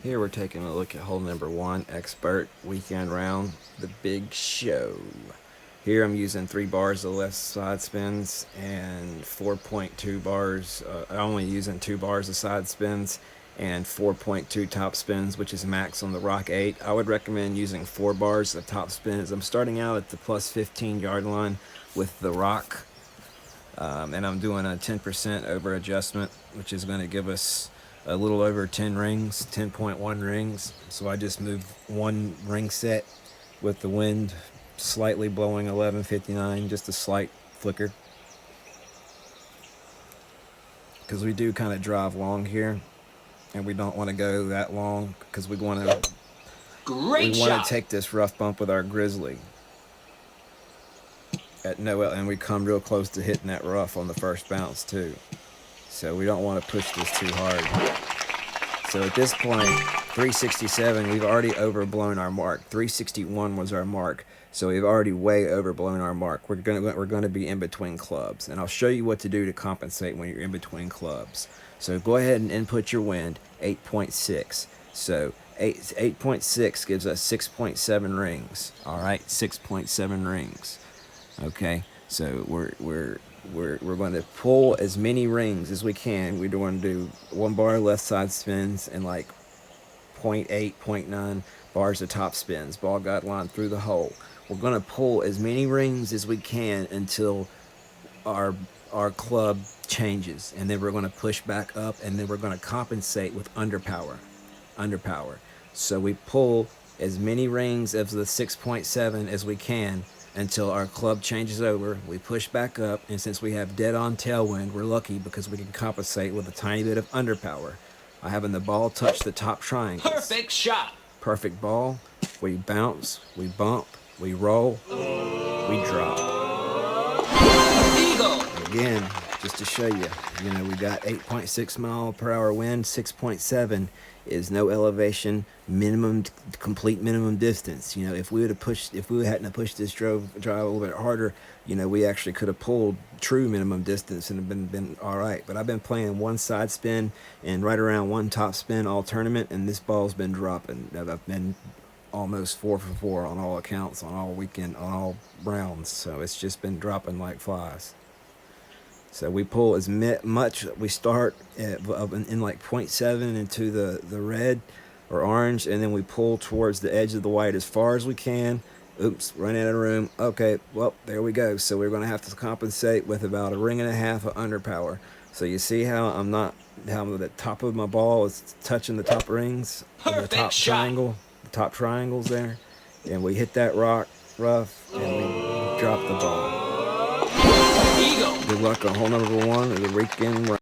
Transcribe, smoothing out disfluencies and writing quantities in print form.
Here we're taking a look at hole number 1, expert weekend round, the big show. Here I'm using 3 bars of left side spins and 4.2 bars, only using 2 bars of side spins and 4.2 top spins, which is max on the Rock 8. I would recommend using 4 bars of top spins. I'm starting out at the plus 15 yard line with the Rock, and I'm doing a 10% over adjustment, which is going to give us a little over 10 rings, 10.1 rings. So I just moved 1 ring set with the wind slightly blowing 1159, just a slight flicker, because we do kind of drive long here and we don't want to go that long because we want to take this rough bump with our Grizzly at no, and we come real close to hitting that rough on the first bounce too. So we don't want to push this too hard. So at this point, 367, we've already overblown our mark. 361 was our mark, so we've already way overblown our mark. We're gonna be in between clubs, and I'll show you what to do to compensate when you're in between clubs. So go ahead and input your wind, 8.6. So 8.6 gives us 6.7 rings. All right, 6.7 rings. Okay, so we're going to pull as many rings as we can. We're going to do 1 bar left side spins and like 0.8, 0.9 bars of top spins, ball guide line through the hole. We're going to pull as many rings as we can until our club changes, and then we're going to push back up, and then we're going to compensate with underpower. So we pull as many rings of the 6.7 as we can until our club changes over. We push back up, and since we have dead-on tailwind, we're lucky because we can compensate with a tiny bit of underpower. Having the ball touch the top triangles. Perfect shot. Perfect ball. We bounce, we bump, we roll, we drop. Eagle. Again, just to show you, we got 8.6 mile per hour wind. 6.7 is no elevation, complete minimum distance. If we hadn't pushed this drive a little bit harder, we actually could have pulled true minimum distance and have been all right. But I've been playing 1 side spin and right around 1 top spin all tournament, and this ball's been dropping. I've been almost 4 for 4 on all accounts, on all weekend, on all rounds. So it's just been dropping like flies. So we pull as much. We start in like 0.7 into the red or orange, and then we pull towards the edge of the white as far as we can. Oops, run out of room. Okay, well, there we go. So we're going to have to compensate with about 1.5 rings of underpower. So you see how how the top of my ball is touching the top rings, the top triangle, the top triangles there, and we hit that rock rough and we drop the ball. Eagle. Good luck on hole number 1 of the weekend round.